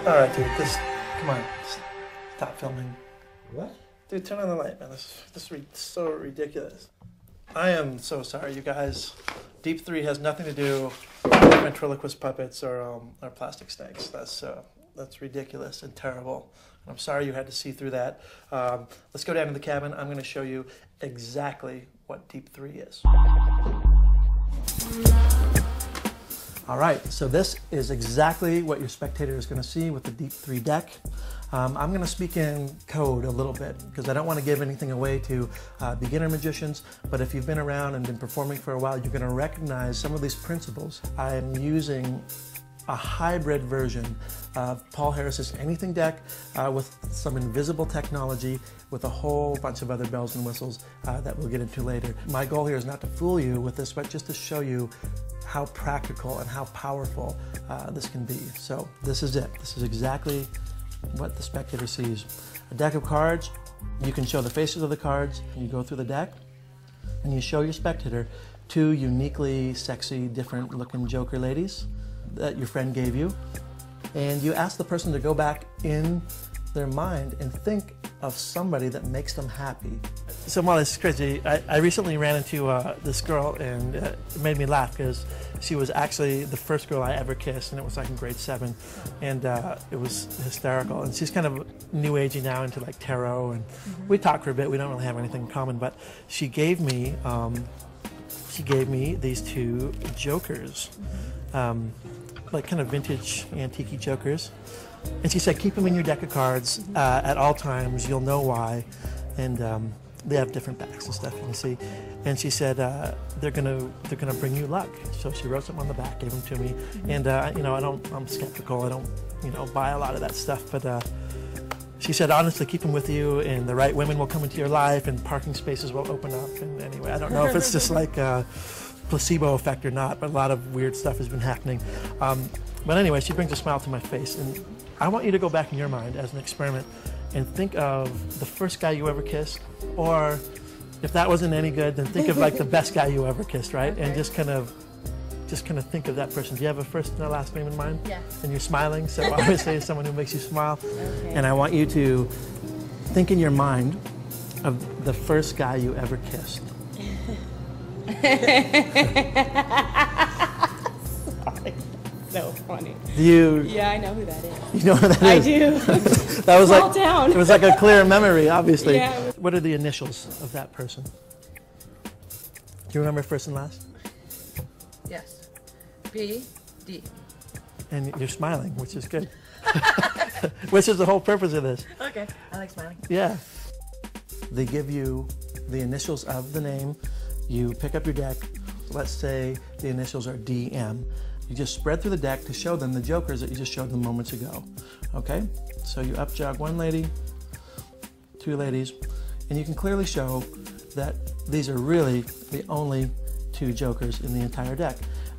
Alright, dude, come on, stop filming. What? Dude, turn on the light, man. This is so ridiculous. I am so sorry, you guys. Deep 3 has nothing to do with ventriloquist puppets or plastic snakes. That's ridiculous and terrible. And I'm sorry you had to see through that. Let's go down to the cabin. I'm going to show you exactly what Deep 3 is. All right, so this is exactly what your spectator is going to see with the Deep 3 deck. I'm going to speak in code a little bit because I don't want to give anything away to beginner magicians, but if you've been around and been performing for a while, you're going to recognize some of these principles. I'm using a hybrid version of Paul Harris's Anything deck with some invisible technology with a whole bunch of other bells and whistles that we'll get into later. My goal here is not to fool you with this, but just to show you how practical and how powerful this can be. So this is it. This is exactly what the spectator sees. A deck of cards, you can show the faces of the cards, you go through the deck, and you show your spectator 2 uniquely sexy, different looking Joker ladies that your friend gave you, and you ask the person to go back in their mind and think of somebody that makes them happy. So Molly, this is crazy. I recently ran into this girl, and it made me laugh because she was actually the first girl I ever kissed, and it was like in grade 7, and it was hysterical. And she's kind of new agey now into like tarot, and we talk for a bit. We don't really have anything in common, but she gave me these 2 jokers, like kind of vintage antique jokers. And she said, keep them in your deck of cards at all times. You'll know why. And they have different backs and stuff, you can see. And she said, they're gonna bring you luck. So she wrote something on the back, gave them to me. And you know, I'm skeptical. I don't buy a lot of that stuff. But she said, honestly, keep them with you, and the right women will come into your life, and parking spaces will open up. And anyway, I don't know if it's just like a placebo effect or not, but a lot of weird stuff has been happening. But anyway, she brings a smile to my face, and I want you to go back in your mind as an experiment and think of the first guy you ever kissed, or if that wasn't any good, then think of like the best guy you ever kissed, right? Okay. And just kind of think of that person. Do you have a first and a last name in mind? Yeah. And you're smiling, so obviously it's someone who makes you smile. Okay. And I want you to think in your mind of the first guy you ever kissed. Sorry. So funny. Do you? Yeah, I know who that is. You know who that is? I do. That was Small like town. It was like a clear memory, obviously. Yeah. What are the initials of that person? Do you remember first and last? Yes. B, D. And you're smiling, which is good. Which is the whole purpose of this. Okay, I like smiling. Yeah. They give you the initials of the name. You pick up your deck. Let's say the initials are DM. You just spread through the deck to show them the jokers that you just showed them moments ago. Okay? So you up jog 1 lady, 2 ladies, and you can clearly show that these are really the only 2 jokers in the entire deck.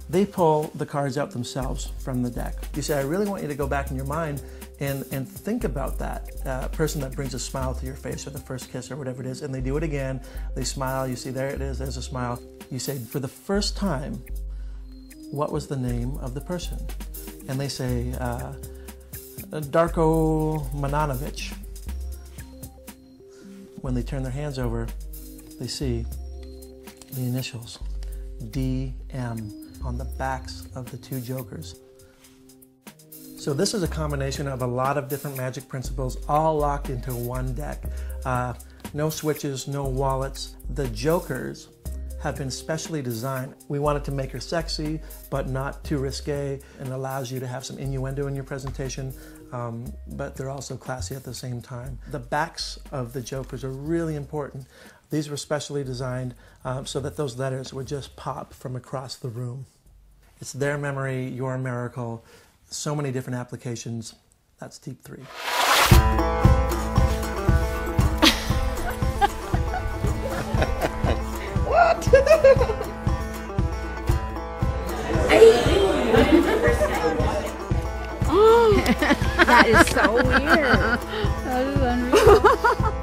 They pull the cards out themselves from the deck. You say, I really want you to go back in your mind and think about that person that brings a smile to your face, or the first kiss, or whatever it is, and they do it again. They smile, you see, there it is, there's a smile. You say, for the first time, what was the name of the person? And they say, Darko Mananovic. When they turn their hands over, they see the initials, DM, on the backs of the 2 jokers. So this is a combination of a lot of different magic principles, all locked into one deck. No switches, no wallets. The jokers have been specially designed. We wanted to make her sexy, but not too risque, and allows you to have some innuendo in your presentation, but they're also classy at the same time. The backs of the jokers are really important. These were specially designed so that those letters would just pop from across the room. It's their memory, your miracle, so many different applications. That's deep 3. What? That is so weird. That is unreal.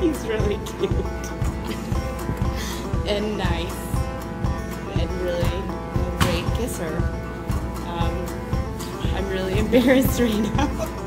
He's really cute and nice and really a great kisser. I'm really embarrassed right now.